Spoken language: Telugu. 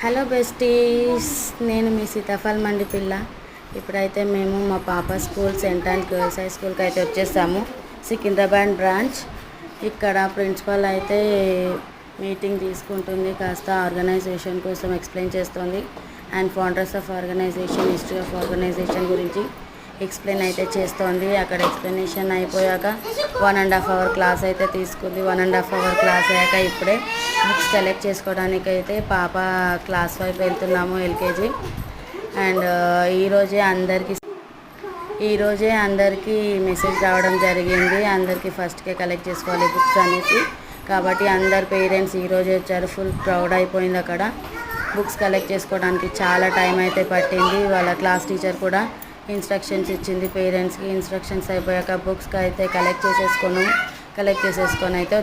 హలో బెస్టీస్, నేను మీ సీతాఫల్ మండి పిల్ల. ఇప్పుడైతే మేము మా పాప school saint and girls high స్కూల్కి అయితే వచ్చేసాము, సికింద్రాబాద్ బ్రాంచ్. ఇక్కడ ప్రిన్సిపల్ అయితే మీటింగ్ తీసుకుంటుంది, కాస్త ఆర్గనైజేషన్ కోసం ఎక్స్ప్లెయిన్ చేస్తుంది. And founders of organization, history of organization గురించి ఎక్స్ప్లెయిన్ అయితే చేస్తోంది. అక్కడ ఎక్స్ప్లెనేషన్ అయిపోయాక 1.5 hour క్లాస్ అయితే తీసుకుంది. 1.5 hour క్లాస్ అయ్యాక ఇప్పుడే బుక్స్ కలెక్ట్ చేసుకోవడానికి అయితే పాప క్లాస్ వైపు వెళ్తున్నాము, ఎల్కేజీ. అండ్ ఈరోజే అందరికీ మెసేజ్ రావడం జరిగింది, అందరికీ ఫస్ట్కే కలెక్ట్ చేసుకోవాలి బుక్స్ అనేసి. కాబట్టి అందరు పేరెంట్స్ ఈరోజే వచ్చారు. ఫుల్ క్రౌడ్ అయిపోయింది అక్కడ. బుక్స్ కలెక్ట్ చేసుకోవడానికి చాలా టైం అయితే పట్టింది. వాళ్ళ క్లాస్ టీచర్ కూడా ఇన్స్ట్రక్షన్స్ ఇచ్చింది పేరెంట్స్కి. ఇన్స్ట్రక్షన్స్ అయిపోయాక బుక్స్కి అయితే కలెక్ట్ చేసేసుకొని అయితే